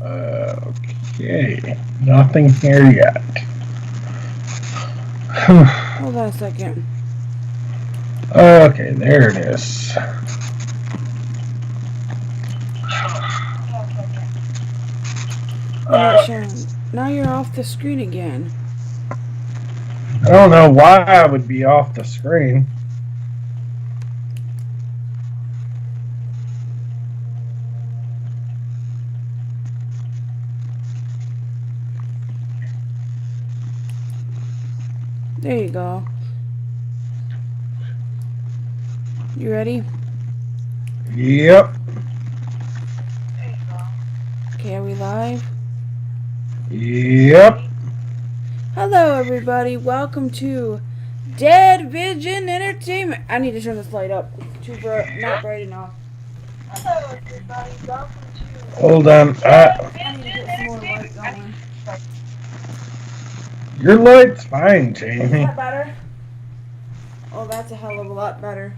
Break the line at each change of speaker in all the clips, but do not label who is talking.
Okay, nothing here yet.
Hold on a second.
Okay, there it is.
You're not showing. Now you're off the screen again.
I don't know why I would be off the screen.
There you go. You ready?
Yep.
Okay, are we live?
Yep.
Hello, everybody. Welcome to Dead Vision Entertainment. I need to turn this light up. Not bright enough.
Hello, everybody. Welcome to.
Hold on.
I need to get some more light going.
Your light's fine,
Is
Jamie.
that better? Oh, that's a hell of a lot better.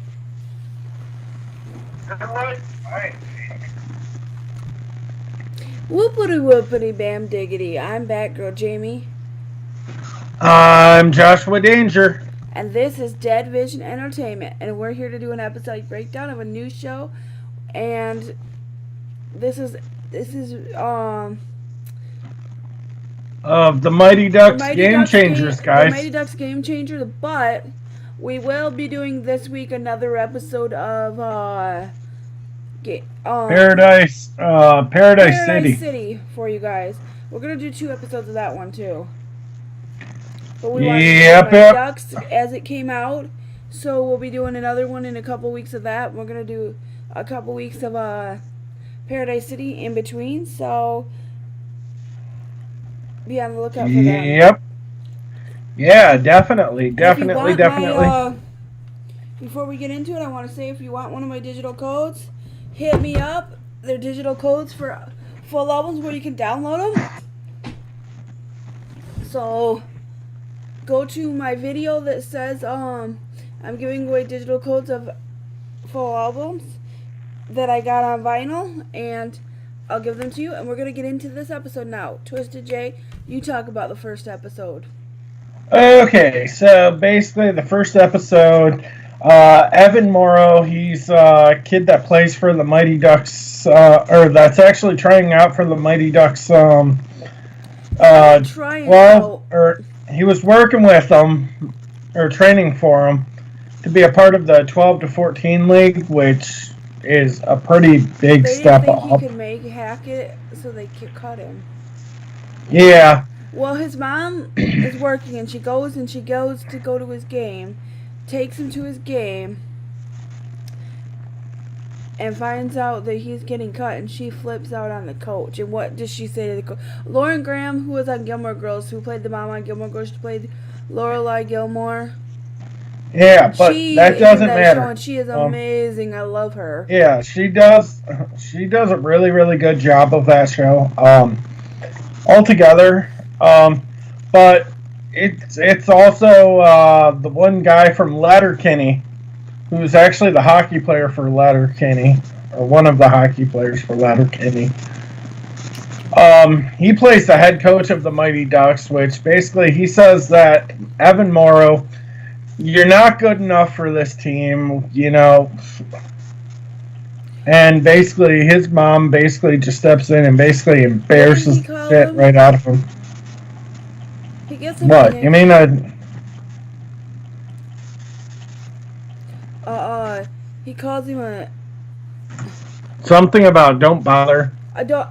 Your light's fine.
Whoopity whoopity bam diggity. I'm Batgirljamie.
I'm Joshua Danger.
And this is Dead Vision Entertainment. And we're here to do an episodic breakdown of a new show. And this is
Of the Mighty Ducks Game Changers, guys.
The Mighty Ducks Game Changers, but we will be doing this week another episode of
Paradise City
for you guys. We're gonna do 2 episodes of that one too. But we want
Yep.
to do Mighty Ducks as it came out, so we'll be doing another one in a couple weeks of that. We're gonna do a couple weeks of Paradise City in between, so be on the lookout for that.
Yep. Yeah, definitely.
Before we get into it, I want to say if you want one of my digital codes, hit me up. They're digital codes for full albums where you can download them. So go to my video that says I'm giving away digital codes of full albums that I got on vinyl, and I'll give them to you. And we're going to get into this episode now. Twisted J, you talk about the first episode.
Okay, so basically the first episode, Evan Morrow, he's a kid that plays for the Mighty Ducks, or that's actually trying out for the Mighty Ducks, he was working with them, or training for them, to be a part of the 12 to 14 league, which is a pretty big step up.
He could hack it, so they could cut him.
Yeah.
Well, his mom is working, and she goes to go to his game, takes him to his game, and finds out that he's getting cut, and she flips out on the coach. And what does she say to the coach? Lauren Graham, who was on Gilmore Girls, who played the mom on Gilmore Girls, she played Lorelai Gilmore.
Yeah, but that doesn't matter.
Show, and she is amazing. I love her.
Yeah, she does a really, really good job of that show. Altogether. But it's also the one guy from Letterkenny, who's actually the hockey player for Letterkenny, or one of the hockey players for Letterkenny. He plays the head coach of the Mighty Ducks, which basically he says that Evan Morrow, you're not good enough for this team, you know. And basically his mom just steps in and basically embarrasses the shit right out of him.
He gets
what? You mean
he calls him a
something about don't bother.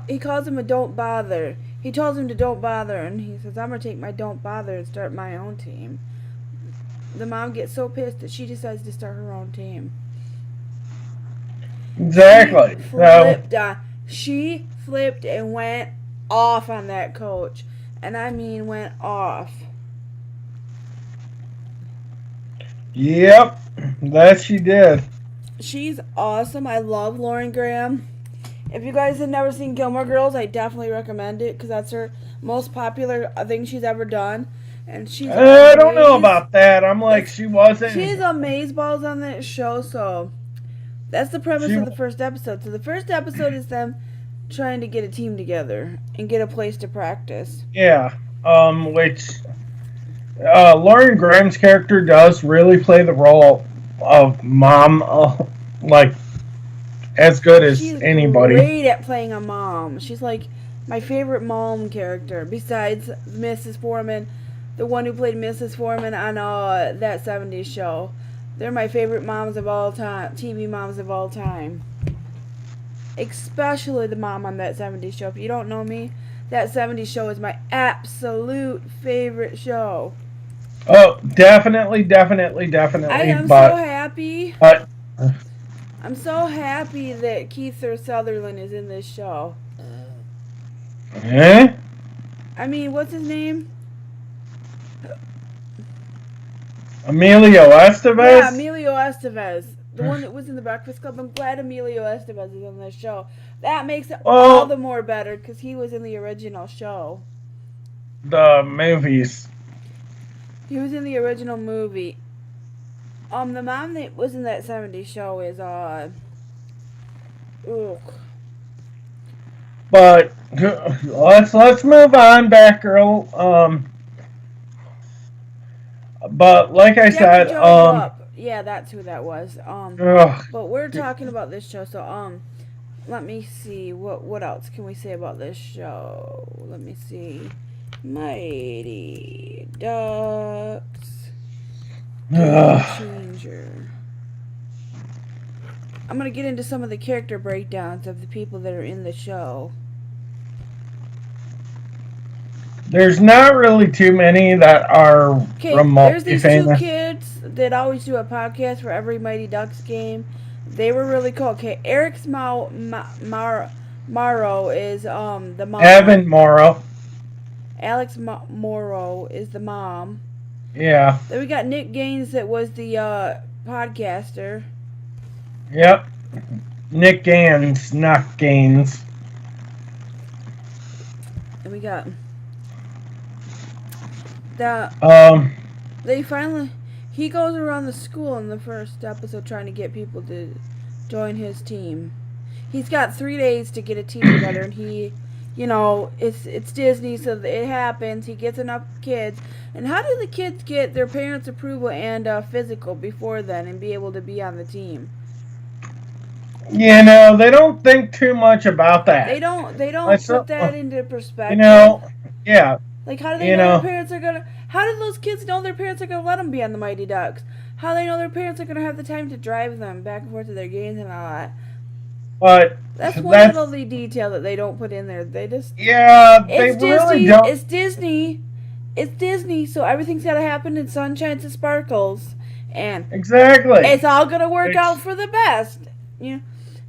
He calls him a don't bother. He tells him to don't bother, and he says, I'm gonna take my don't bother and start my own team. The mom gets so pissed that she decides to start her own team.
Exactly.
She flipped and went off on that coach. And I mean went off.
Yep. That she did.
She's awesome. I love Lauren Graham. If you guys have never seen Gilmore Girls, I definitely recommend it because that's her most popular thing she's ever done. And she's
I don't know about that. I'm like, she wasn't.
She's amazeballs on that show, so that's the premise of the first episode. So the first episode is them trying to get a team together and get a place to practice.
Yeah. Which Lauren Graham's character does really play the role of mom, like as good as
She's
anybody.
Great at playing a mom. She's like my favorite mom character besides Mrs. Foreman, the one who played Mrs. Foreman on that 70s show. They're my favorite moms of all time, TV moms of all time. Especially the mom on that 70s show. If you don't know me, that 70s show is my absolute favorite show.
Oh, definitely.
I am so happy. I'm so happy that Keith Sutherland is in this show.
Eh?
I mean, what's his name?
Emilio Estevez?
Yeah, Emilio Estevez. The one that was in the Breakfast Club. I'm glad Emilio Estevez is on this show. That makes it all the more better because he was in the original show.
The movies.
He was in the original movie. The mom that was in that 70s show is,
But let's move on, Batgirl. But like I said,
yeah, that's who that was. But we're talking about this show, so let me see what else can we say about this show. Let me see. Mighty Ducks. Changer. I'm gonna get into some of the character breakdowns of the people that are in the show.
There's not really too many that are remotely
there's these
famous.
2 kids that always do a podcast for every Mighty Ducks game. They were really cool. Okay, Eric's Morrow is the mom.
Evan Morrow.
Alex Morrow is the mom.
Yeah.
Then we got Nick Gaines that was the podcaster.
Yep. Nick Gaines, not Gaines.
And we got he goes around the school in the first episode trying to get people to join his team. He's got 3 days to get a team together, and he, it's Disney, so it happens. He gets enough kids. And how do the kids get their parents' approval and physical before then and be able to be on the team?
They don't think too much about that.
They don't put that into perspective.
Yeah.
Like, how do they know their parents are gonna? How do those kids know their parents are gonna let them be on the Mighty Ducks? How do they know their parents are gonna have the time to drive them back and forth to their games and all that?
But
that's one little detail that they don't put in there. They just
they really don't.
It's Disney. It's Disney, so everything's gotta happen in sunshines and sparkles, and
exactly,
it's all gonna work out for the best.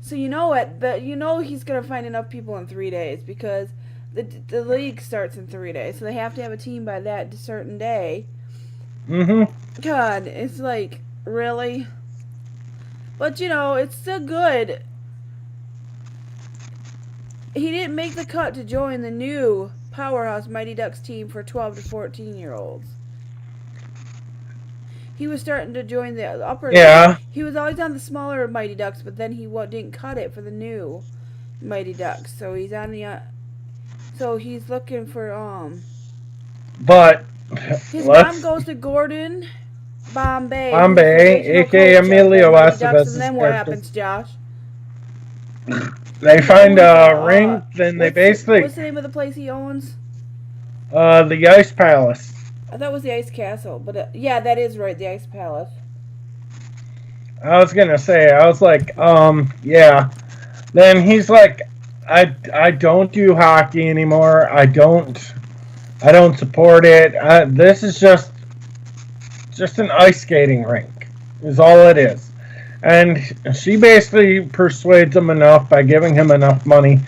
So you know it, but he's gonna find enough people in 3 days because the league starts in 3 days, so they have to have a team by that certain day. God, it's like, really? But it's still good. He didn't make the cut to join the new Powerhouse Mighty Ducks team for 12 to 14-year-olds. He was starting to join the upper.
Yeah.
He was always on the smaller Mighty Ducks, but then he didn't cut it for the new Mighty Ducks. So he's on the. So he's looking for
But
his mom goes to Gordon Bombay,
aka Emilio Estevez.
And then what happens, Josh?
They find a ring, then they basically.
What's the name of the place he owns?
The Ice Palace.
I thought it was the Ice Castle, but yeah, that is right, the Ice Palace.
I was gonna say, I was like, yeah. Then he's like, I don't do hockey anymore. I don't support it. This is just an ice skating rink, is all it is. And she basically persuades him enough by giving him enough money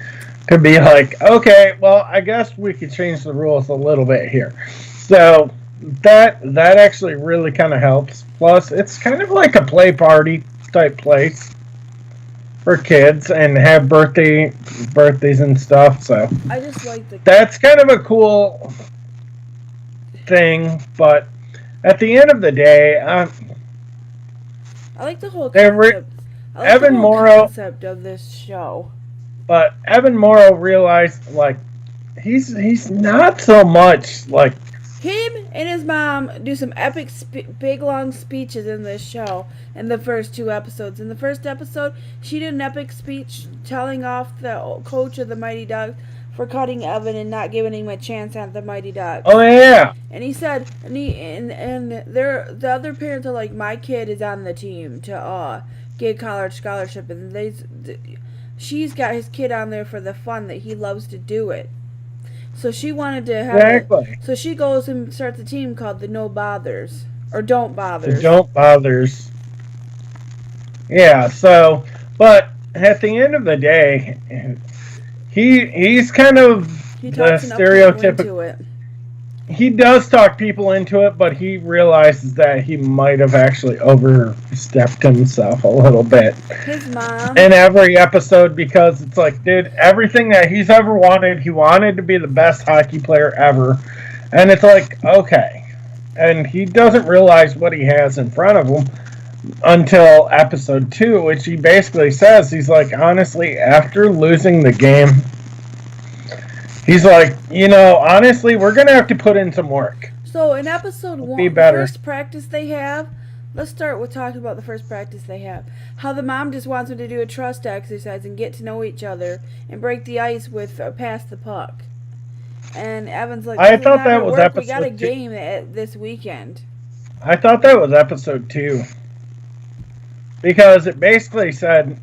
to be like, okay, well, I guess we could change the rules a little bit here. So that actually really kind of helps. Plus, it's kind of like a play party type place for kids and have birthdays and stuff. So
I just like
that's kind of a cool thing. But at the end of the day,
I like the whole concept.
Evan Morrow
concept of this show.
But Evan Morrow realized, like, he's not so much, like...
Him and his mom do some epic, big, long speeches in this show in the first 2 episodes. In the first episode, she did an epic speech telling off the coach of the Mighty Ducks for cutting Evan and not giving him a chance at the Mighty Ducks.
Oh, yeah.
And he said, the other parents are like, my kid is on the team to get a college scholarship, and she's got his kid on there for the fun that he loves to do it. So she wanted to have
Exactly.
So she goes and starts a team called the No Bothers. Or Don't Bothers.
The Don't Bothers. Yeah, so, but at the end of the day, he's kind of
he
the
talks
stereotypical... He does talk people into it, but he realizes that he might have actually overstepped himself a little bit.
His mom.
In every episode, because it's like, dude, everything that he's ever wanted, he wanted to be the best hockey player ever. And it's like, okay. And he doesn't realize what he has in front of him until episode 2, which he basically says, he's like, honestly, after losing the game, he's like, honestly, we're going to have to put in some work.
So in episode 1,
be better.
The first practice they have, let's start with talking about the first practice they have. How the mom just wants them to do a trust exercise and get to know each other and break the ice with pass the puck. And Evan's like,
I thought that was episode 2.
We got a game this weekend.
I thought that was episode 2. Because it basically said,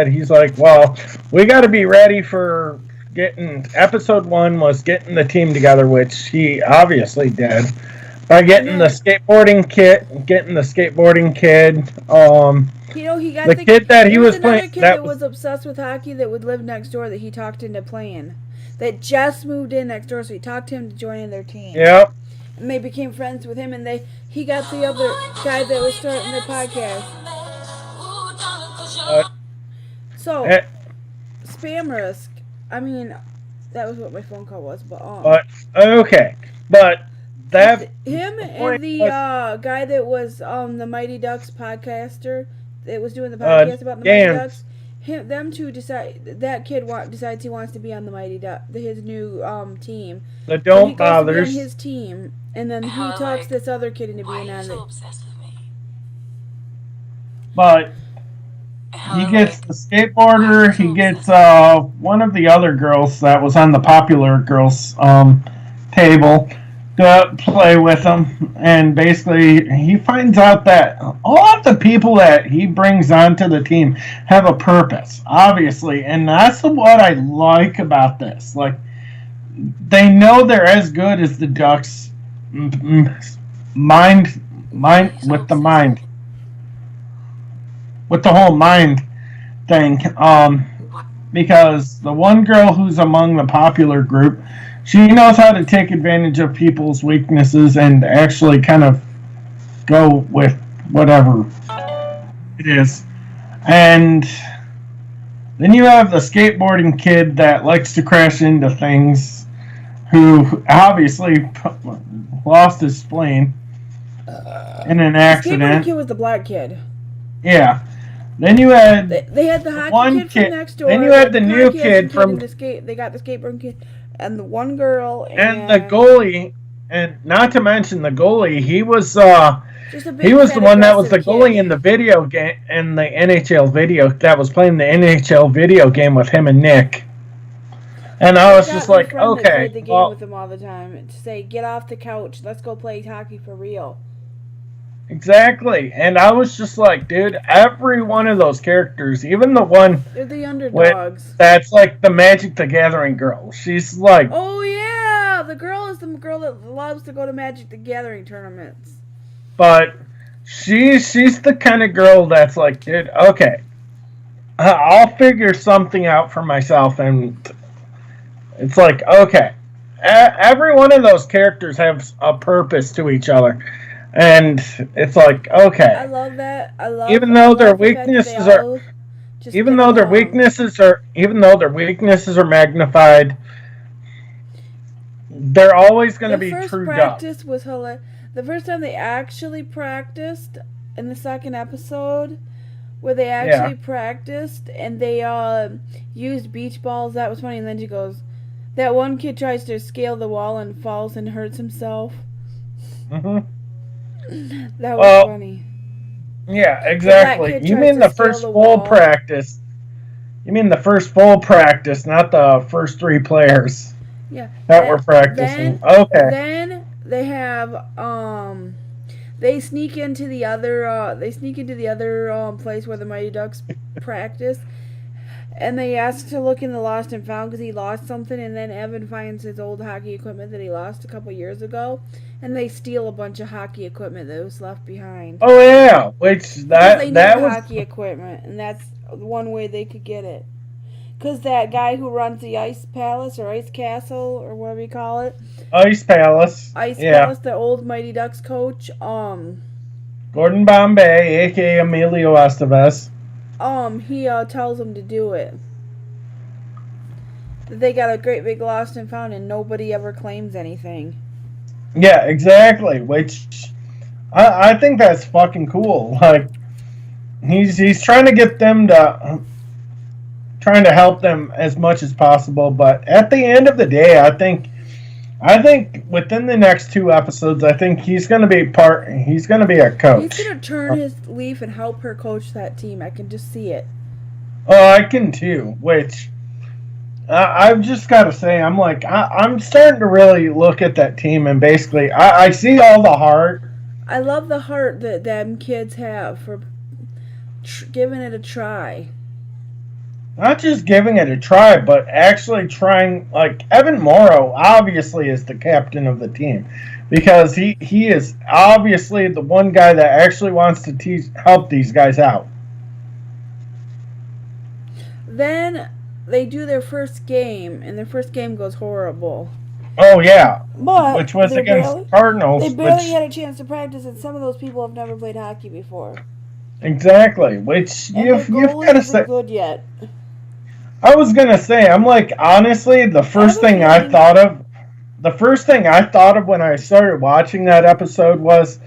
he's like, well, we got to be ready for... episode 1 was getting the team together, which he obviously did by getting the skateboarding kid. He got the kid that he was playing.
That was obsessed with hockey that would live next door that he talked into playing. That just moved in next door, so he talked him to join in their team.
Yep.
And they became friends with him, and he got the other guy that was starting the podcast. So, spam risk. I mean, that was what my phone call was, but
okay, but that
him and the guy that was the Mighty Ducks podcaster that was doing the podcast about the Mighty Ducks. Them two decide. That kid decides he wants to be on the Mighty Ducks, his new team.
The Don't Bothers.
On his team, and then he talks this other kid into being on it.
But he gets the skateboarder. He gets one of the other girls that was on the popular girls table to play with him, and basically he finds out that all of the people that he brings onto the team have a purpose, obviously, and that's what I like about this. Like, they know they're as good as the Ducks. Mind with the mind. With the whole mind thing, because the one girl who's among the popular group, she knows how to take advantage of people's weaknesses and actually kind of go with whatever it is. And then you have the skateboarding kid that likes to crash into things, who obviously lost his spleen in an accident.
The skateboarding kid was the black kid.
Yeah. Then you had
they had the hockey kid from next door.
Then you had the new kid from
they got the skateboarding kid and the one girl
and the goalie, and not to mention the goalie. He was the one that was the goalie in the video game, in the NHL video, that was playing the NHL video game with him and Nick. And I was just like, okay,
played the game with him all the time to say, get off the couch, let's go play hockey for real.
Exactly, and I was just like, dude, every one of those characters, even the one...
They're the underdogs.
That's like the Magic the Gathering girl. She's like...
Oh, yeah! The girl is the girl that loves to go to Magic the Gathering tournaments.
But she's the kind of girl that's like, dude, okay, I'll figure something out for myself, and it's like, okay. Every one of those characters has a purpose to each other. And it's like, okay.
I love that.
Even though their weaknesses are magnified, they're always going to be true. The first practice
was hilarious. The first time they actually practiced in the second episode where they actually practiced and they used beach balls. That was funny. And then she goes, that one kid tries to scale the wall and falls and hurts himself.
Mhm.
That was funny.
Yeah, exactly. You mean the first full practice? You mean the first full practice, not the first 3 players?
Yeah.
That were practicing. Okay.
Then they have they sneak into the other place where the Mighty Ducks practice, and they ask to look in the lost and found because he lost something, and then Evan finds his old hockey equipment that he lost a couple years ago, and they steal a bunch of hockey equipment that was left behind.
Oh yeah, which that was
hockey equipment, and that's one way they could get it. Because that guy who runs the Ice Palace or Ice Castle or whatever you call it.
Ice Palace,
the old Mighty Ducks coach,
Gordon Bombay, a.k.a. Emilio Estevez.
He tells them to do it. They got a great big lost and found and nobody ever claims anything.
Yeah, exactly, which I think that's fucking cool. Like, he's trying to get them to... trying to help them as much as possible, but at the end of the day, I think within the next 2 episodes, I think he's going to be a coach.
He's going to turn his leaf and help her coach that team. I can just see it.
Oh, I can too, which I've just got to say, I'm starting to really look at that team, and basically, I see all the heart.
I love the heart that them kids have for giving it a try.
Not just giving it a try, but actually trying. Like, Evan Morrow obviously is the captain of the team, because he is obviously the one guy that actually wants to help these guys out.
Then they do their first game, and their first game goes horrible.
Oh yeah,
but
which was against the Cardinals.
They barely had a chance to practice, and some of those people have never played hockey before.
Exactly, which you've got to say.
Good yet.
I was gonna say, honestly, the first thing I thought of when I started watching that episode was,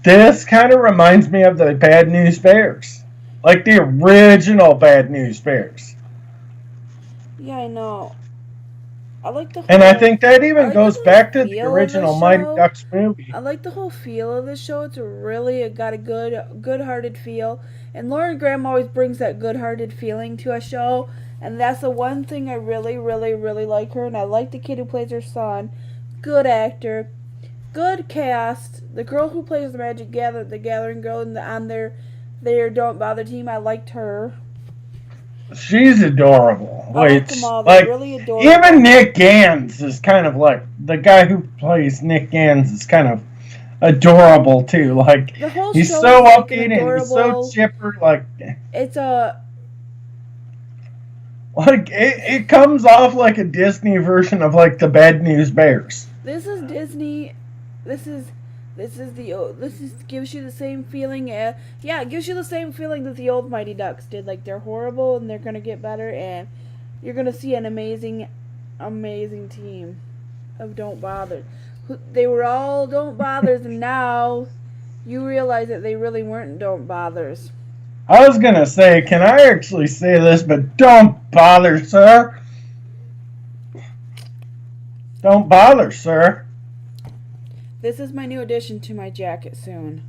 this kind of reminds me of the Bad News Bears, like the original Bad News Bears.
Yeah, I know. I like the whole,
and I think that even goes back to the original Mighty Ducks movie.
I like the whole feel of the show. It's really got a good-hearted feel. And Lauren Graham always brings that good-hearted feeling to a show. And that's the one thing I really, really, really like her. And I like the kid who plays her son. Good actor. Good cast. The girl who plays the the Gathering girl on their Don't Bother team, I liked her.
She's adorable.
I like them all. They're really adorable.
Even Nick Gans is kind of like, the guy who plays Nick Gans is kind of adorable too. Like, he's so upbeat and he's so chipper. Like,
it's
it comes off like a Disney version of like the Bad News Bears.
This is Disney. This gives you the same feeling. It gives you the same feeling that the old Mighty Ducks did. Like, they're horrible and they're gonna get better, and you're gonna see an amazing, amazing team of Don't Bother. They were all Don't Bothers, and now you realize that they really weren't Don't Bothers.
I was gonna say, can I actually say this? But don't bother, sir. Don't bother, sir.
This is my new addition to my jacket soon.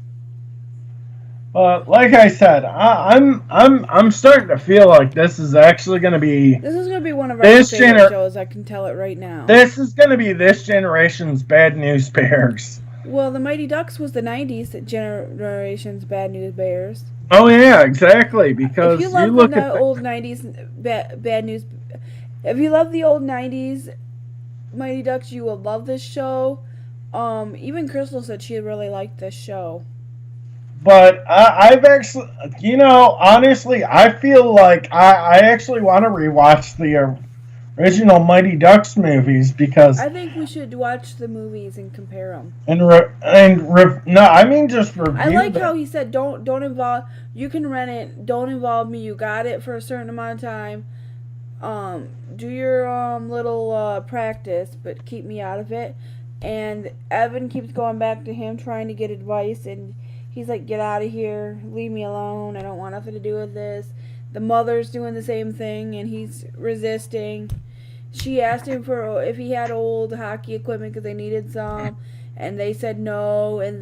But like I said, I'm starting to feel like this is actually going to be.
This is going to be one of our favorite shows. I can tell it right now.
This is going to be this generation's Bad News Bears.
Well, the Mighty Ducks was the '90s generation's Bad News Bears.
Oh yeah, exactly. Because
if you love the old '90s Bad News, if you love the old '90s Mighty Ducks, you will love this show. Even Crystal said she really liked this show.
But I've actually, honestly, I feel like I actually want to rewatch the original Mighty Ducks movies, because
I think we should watch the movies and compare them.
Just review.
I like how he said, "Don't involve. You can rent it. Don't involve me. You got it for a certain amount of time. Do your little practice, but keep me out of it." And Evan keeps going back to him trying to get advice, and he's like, get out of here, leave me alone, I don't want nothing to do with this. The mother's doing the same thing, and he's resisting. She asked him for if he had old hockey equipment because they needed some, and they said no, and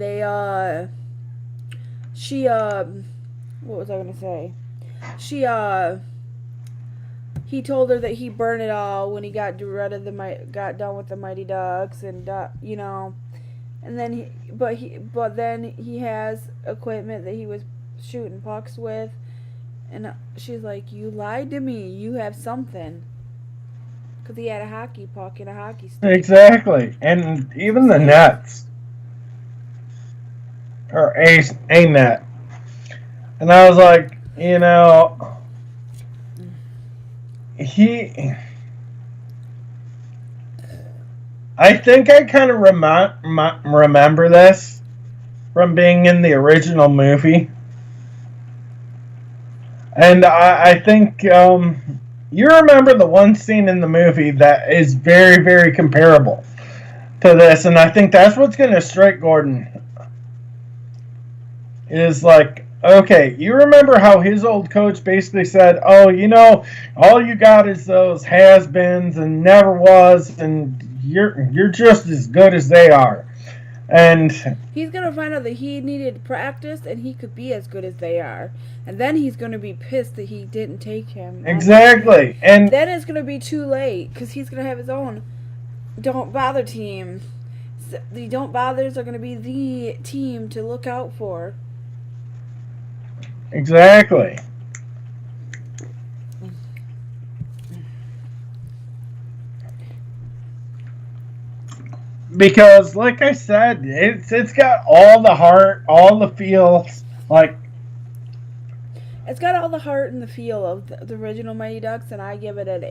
what was I gonna say? He told her that he burned it all when he got done with the Mighty Ducks, and you know, and then then he has equipment that he was shooting pucks with, and she's like, "You lied to me. You have something." Because he had a hockey puck and a hockey stick.
Exactly, and even the nets, or a net, and I was like, you know. I think I kind of remember this from being in the original movie. And I think you remember the one scene in the movie that is very, very comparable to this. And I think that's what's going to strike Gordon. Is like, okay, you remember how his old coach basically said, oh, you know, all you got is those has-beens and never was, and you're just as good as they are. And
he's going to find out that he needed practice and he could be as good as they are. And then he's going to be pissed that he didn't take him.
Exactly. And
then it's going to be too late because he's going to have his own Don't Bother team. The Don't Bothers are going to be the team to look out for.
Exactly. Because, like I said, it's got all the heart, all the feels, like.
It's got all the heart and the feel of the original Mighty Ducks, and I give it an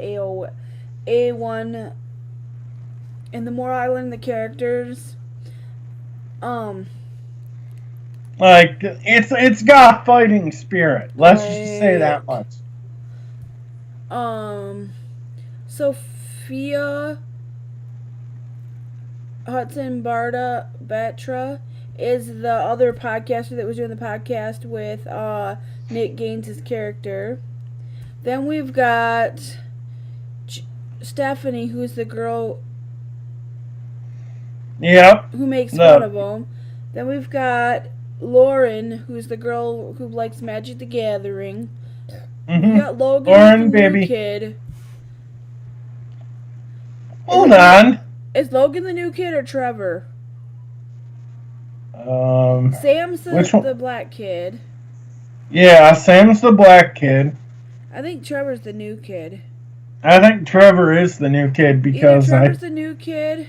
A1. And the more I learn the characters,
like, it's got fighting spirit. Let's just say that much.
Sophia Hudson Batra is the other podcaster that was doing the podcast with Nick Gaines's character. Then we've got Stephanie, who's the girl.
Yep.
Who makes fun of him. Then we've got Lauren, who's the girl who likes Magic the Gathering.
Mm-hmm.
We got Logan,
Lauren,
the
baby.
new kid.
Hold on.
Is Logan the new kid or Trevor? Sam's the black kid.
Yeah, Sam's the black kid.
I think Trevor's the new kid.
I think Trevor is the new kid because
either Trevor's the new kid.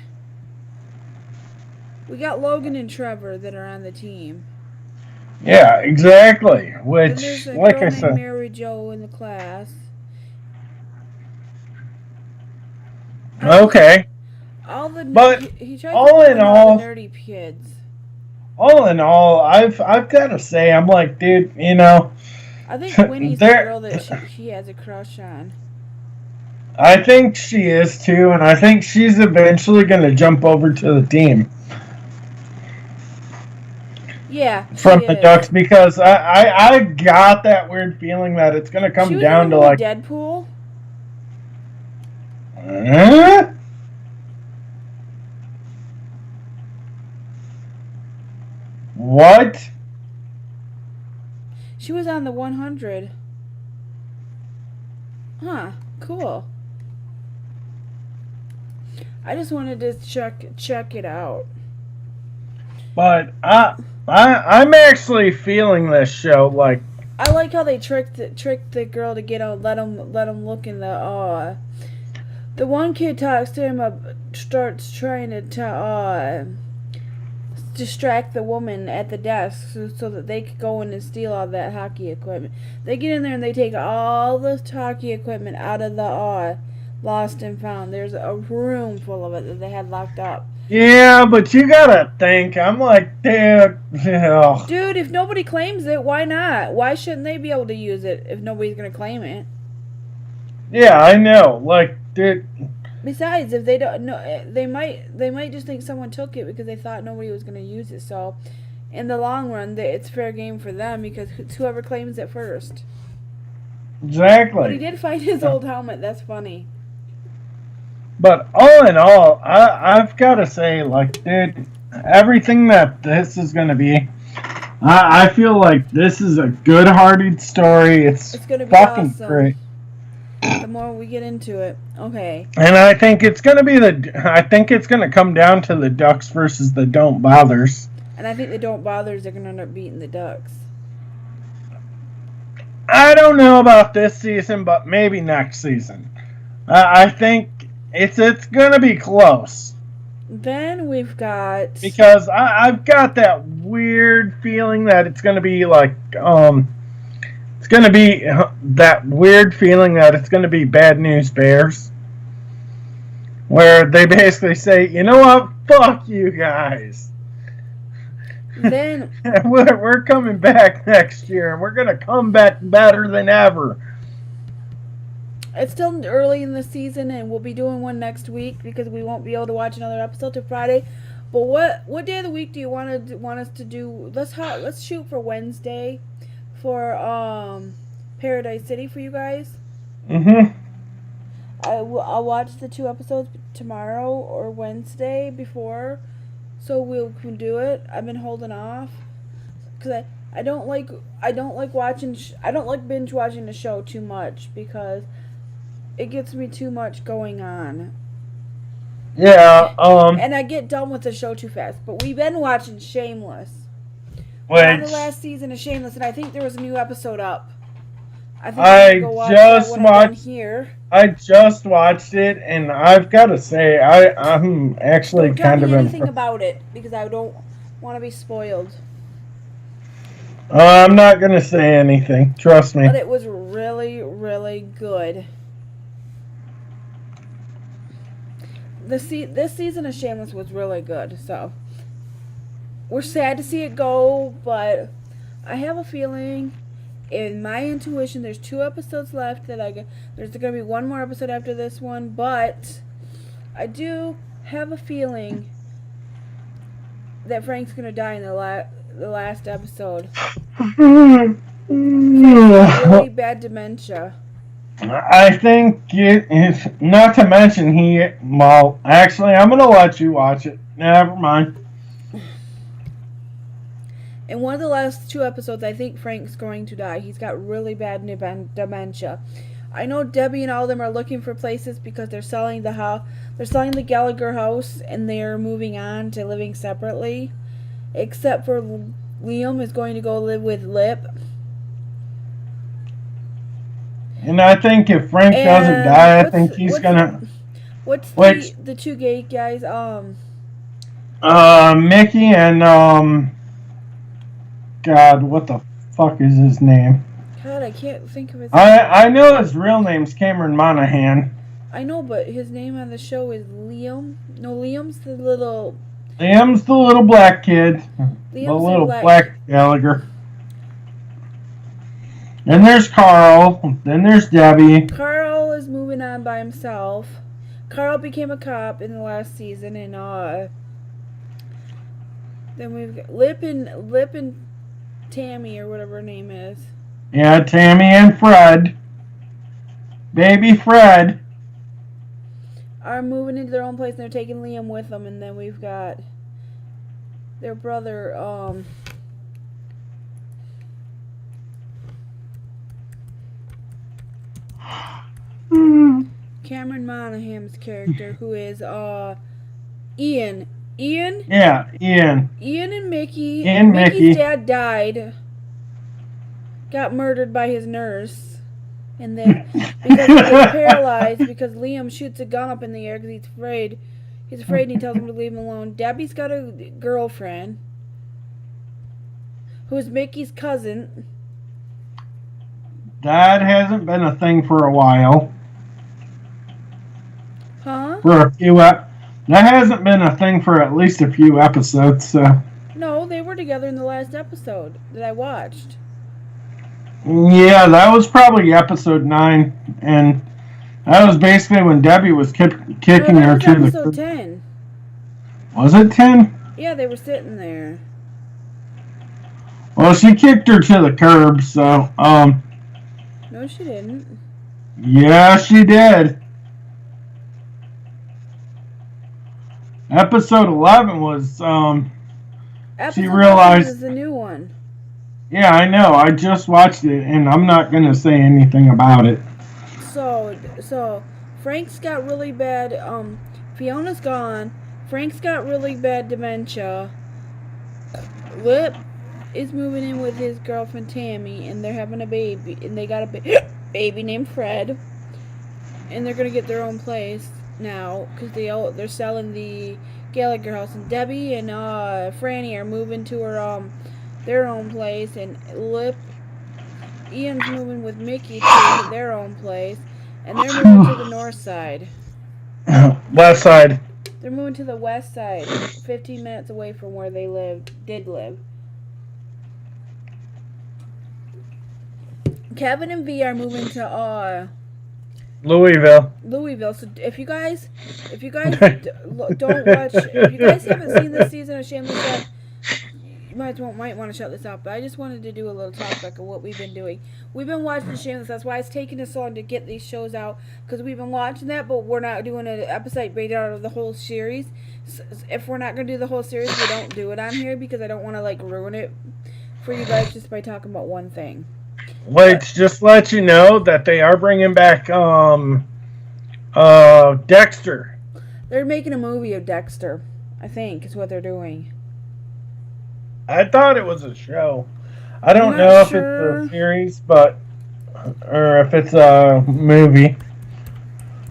We got Logan and Trevor that are on the team.
Yeah, exactly. Which,
there's a
like
girl
I
named
said,
Mary Jo in the class.
Okay.
He tries all to in all, the nerdy kids.
All in all, I've got to say, I'm like, dude, you know.
I think Winnie's the girl that she has a crush on.
I think she is too, and I think she's eventually going to jump over to the team.
Yeah.
From the Ducks, because I got that weird feeling that it's going to come down to like
Deadpool.
What?
She was on the 100. Huh. Cool. I just wanted to check it out.
But I'm actually feeling this show like.
I like how they tricked the girl to get out. Let him look in the The one kid talks to him, starts trying to distract the woman at the desk so that they could go in and steal all that hockey equipment. They get in there and they take all the hockey equipment out of the lost and found. There's a room full of it that they had locked up.
Yeah, but you gotta think. I'm like, dude. Ugh.
Dude, if nobody claims it, why not? Why shouldn't they be able to use it if nobody's gonna claim it?
Yeah, I know. Like, dude.
Besides, if they don't know, they might just think someone took it because they thought nobody was gonna use it. So, in the long run, it's fair game for them because it's whoever claims it first.
Exactly.
But he did find his old helmet. That's funny.
But all in all, I've got to say, like, dude, everything that this is going to be, I feel like this is a good-hearted story. It's going to be fucking awesome. Great.
The more we get into it, okay.
And I think it's going to be I think it's going to come down to the Ducks versus the Don't Bothers.
And I think the Don't Bothers are going to end up beating the Ducks.
I don't know about this season, but maybe next season. I think it's going to be close.
Then we've got...
Because I've got that weird feeling that it's going to be like... It's going to be that weird feeling that it's going to be Bad News Bears. Where they basically say, you know what? Fuck you guys.
Then
we're coming back next year, and we're gonna come back better than ever.
It's still early in the season, and we'll be doing one next week because we won't be able to watch another episode till Friday. But what day of the week do you want us to do? Let's shoot for Wednesday for Paradise City for you guys. I'll watch the 2 episodes tomorrow or Wednesday before. So we can do it. I've been holding off because I don't like watching. I don't like binge watching the show too much because it gets me too much going on.
Yeah.
And I get done with the show too fast. But we've been watching Shameless.
We're
on the last season of Shameless, and I think there was a new episode up.
I just watched it, and I've got to say, I'm actually kind of
anything about it because I don't want to be spoiled.
I'm not going to say anything. Trust me.
But it was really, really good. This season of Shameless was really good, so we're sad to see it go, but I have a feeling. In my intuition, there's 2 episodes left that there's going to be 1 more episode after this one, but I do have a feeling that Frank's going to die in the last episode. Really bad dementia.
I think it is, not to mention actually, I'm going to let you watch it. Never mind.
In one of the last 2 episodes, I think Frank's going to die. He's got really bad dementia. I know Debbie and all of them are looking for places because they're selling the house. They're selling the Gallagher house, and they're moving on to living separately. Except for Liam is going to go live with Lip.
And I think if Frank doesn't die, I think he's gonna...
What's the 2 gay guys?
Mickey and, God, what the fuck is his name?
God, I can't think of his name.
I know his real name's Cameron Monaghan.
I know, but his name on the show is Liam. No, Liam's the little
black kid.
Liam's
the little black Gallagher. Then there's Carl. Then there's Debbie.
Carl is moving on by himself. Carl became a cop in the last season, and then we've got Lip and Tammy, or whatever her name is.
Yeah, Tammy and Fred. Baby Fred.
Are moving into their own place, and they're taking Liam with them. And then we've got their brother, Cameron Monaghan's character, who is, Ian. Ian?
Yeah, Ian.
Ian and Mickey.
Mickey's
dad died. Got murdered by his nurse. And then, because he gets paralyzed, because Liam shoots a gun up in the air because he's afraid. He's afraid and he tells him to leave him alone. Debbie's got a girlfriend, who's Mickey's cousin.
That hasn't been a thing for a while.
Huh?
That hasn't been a thing for at least a few episodes, so...
No, they were together in the last episode that I watched.
Yeah, that was probably episode 9, and that was basically when Debbie was kicking her to
episode 10.
Was it 10?
Yeah, they were sitting there.
Well, she kicked her to the curb, so,
No, she didn't.
yeah, she did. Episode 11 was,
Episode
realized-
is the new one.
yeah, I know. I just watched it, and I'm not going to say anything about it.
So Frank's got really bad, Fiona's gone. Frank's got really bad dementia. Lip is moving in with his girlfriend Tammy, and they're having a baby, and they got a baby named Fred. And they're going to get their own place now, because they're selling the Gallagher house, and Debbie and Franny are moving to their own place, and Ian's moving with Mickey to their own place, and they're moving to the north side.
West side.
They're moving to the west side, 15 minutes away from where they did live. Kevin and V are moving to
Louisville.
So if you guys don't watch, if you guys haven't seen this season of Shameless yet, you might want to shut this up. But I just wanted to do a little talk back of what we've been doing. We've been watching Shameless. That's why it's taking us so long to get these shows out, because we've been watching that, but we're not doing an episode based out of the whole series. So if we're not gonna do the whole series, we don't do it on here, because I don't want to like ruin it for you guys just by talking about one thing.
Wait, just to let you know that they are bringing back Dexter.
They're making a movie of Dexter, I think, is what they're doing.
I thought it was a show. I don't
I'm
know
not
if
sure.
it's a series, or if it's a movie.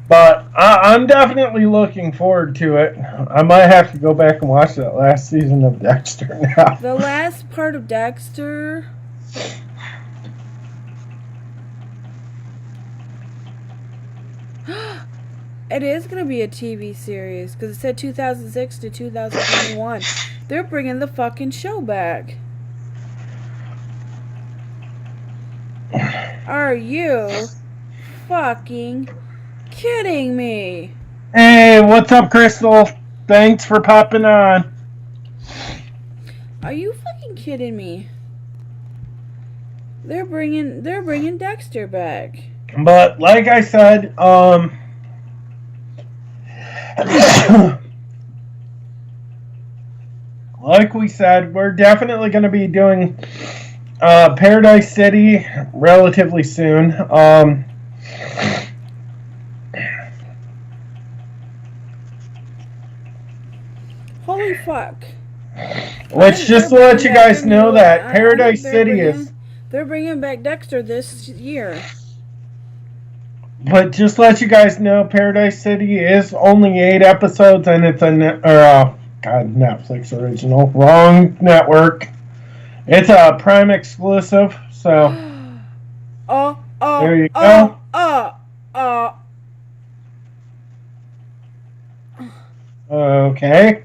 But I'm definitely looking forward to it. I might have to go back and watch that last season of Dexter now.
The last part of Dexter... It is going to be a TV series, because it said 2006 to 2021. They're bringing the fucking show back. Are you fucking kidding me?
Hey, what's up, Crystal? Thanks for popping on.
Are you fucking kidding me? They're bringing Dexter back.
But like I said, like we said, we're definitely going to be doing Paradise City relatively soon.
Holy fuck.
Which, just to let you guys know that Paradise City is...
They're bringing back Dexter this year.
But just to let you guys know, Paradise City is only 8 episodes, and it's a Netflix original. Wrong network. It's a Prime exclusive, so there you go. Okay.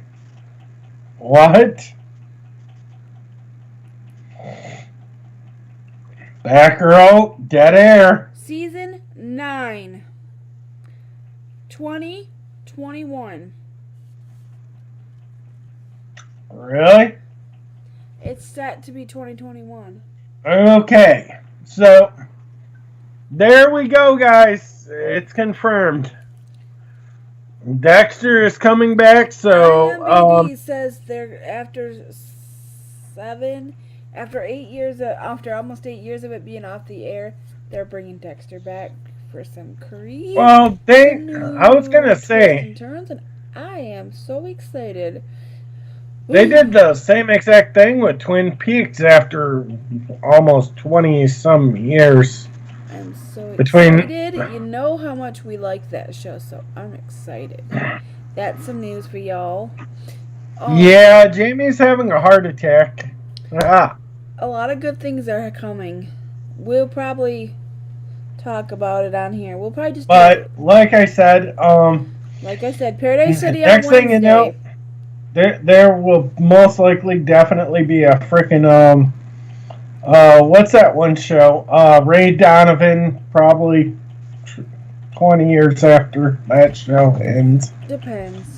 What? Batgirl, dead air.
Season 9. 2021.
Really?
It's set to be 2021.
Okay. So, there we go, guys. It's confirmed. Dexter is coming back, so...
IMDb says they're after almost 8 years of it being off the air, they're bringing Dexter back for some creepy.
Well, I was gonna say,
turns, and I am so excited.
they did the same exact thing with Twin Peaks after almost 20-some years.
I'm so
Between-
excited. You know how much we like that show, so I'm excited. That's some news for y'all.
Yeah, Jamie's having a heart attack.
A lot of good things are coming. We'll probably talk about it on here. We'll probably just
But, like I said,
Paradise City on
next
Wednesday.
thing you know, there will most likely definitely be a freaking, what's that one show? Ray Donovan, probably 20 years after that show ends.
Depends.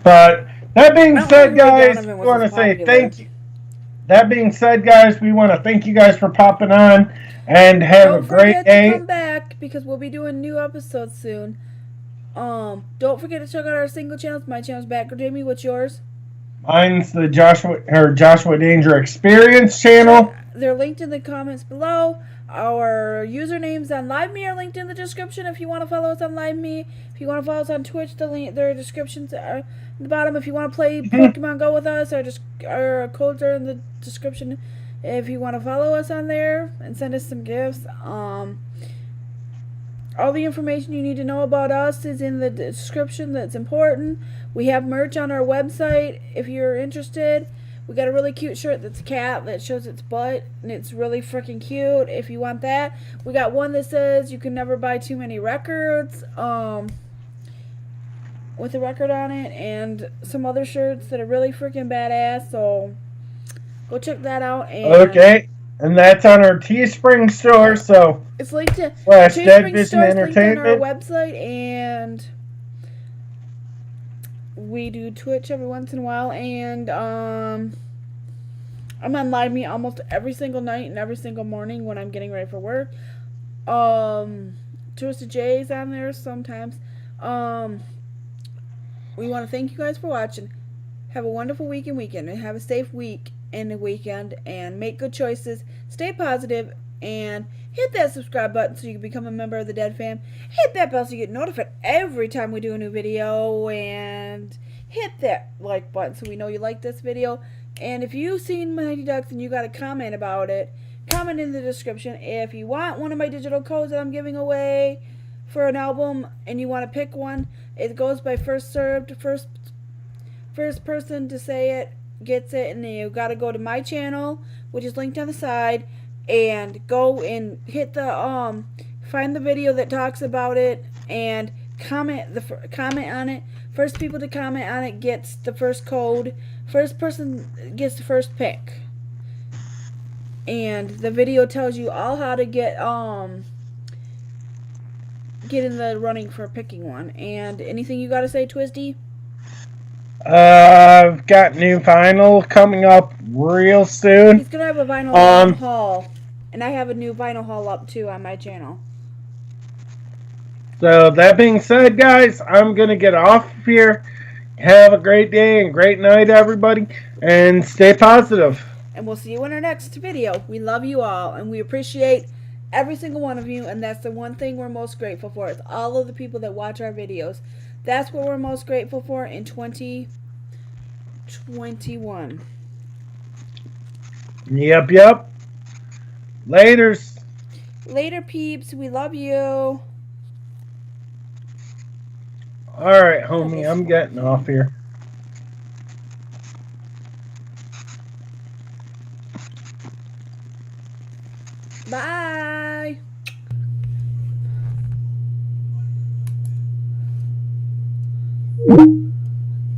But That being
I don't
said,
know why
guys,
Donovan
we
was
want to
as
say
popular.
thank you. That being said, guys, we want to thank you guys for popping on and have a
Don't
great
forget
day.
to come back because we'll be doing new episodes soon. Don't forget to check out our single channels. My channel's Batgirljamie. What's yours?
Mine's the Joshua Danger Experience channel.
They're linked in the comments below. Our usernames on LiveMe are linked in the description if you want to follow us on LiveMe. If you want to follow us on Twitch, their descriptions are at the bottom. If you want to play Pokemon Go with us, our codes are in the description. If you want to follow us on there and send us some gifts, all the information you need to know about us is in the description. That's important. We have merch on our website if you're interested. We got a really cute shirt that's a cat that shows its butt, and it's really freaking cute if you want that. We got one that says you can never buy too many records, with a record on it, and some other shirts that are really freaking badass, so go check that out. And
Okay, and that's on our Teespring store, so
it's linked to
/ Dead
Teespring
Vision
store's linked on our
Entertainment.
website, and we do Twitch every once in a while, and I'm on LiveMe almost every single night and every single morning when I'm getting ready for work. Twisted J's on there sometimes. We want to thank you guys for watching. Have a wonderful week and weekend, and have a safe week and a weekend, and make good choices. Stay positive, and hit that subscribe button so you can become a member of the Dead Fam. Hit that bell so you get notified every time we do a new video, and hit that like button so we know you like this video. And if you've seen Mighty Ducks and you got a comment about it, comment in the description. If you want one of my digital codes that I'm giving away for an album and you want to pick one, it goes by first served. First person to say it gets it, and then you got to go to my channel, which is linked on the side, and go and hit the find the video that talks about it and comment on it. First people to comment on it gets the first code. First person gets the first pick. And the video tells you all how to get in the running for picking one. And anything you got to say, Twisty?
I've got new vinyl coming up real soon.
He's gonna have a vinyl haul, and I have a new vinyl haul up too on my channel.
So that being said, guys, I'm gonna get off here. Have a great day and great night, everybody, and stay positive.
And we'll see you in our next video. We love you all, and we appreciate every single one of you, and that's the one thing we're most grateful for. It's all of the people that watch our videos. That's what we're most grateful for in 2021.
Yep. Laters.
Later, peeps. We love you.
Alright, homie, I'm getting off here.
Bye.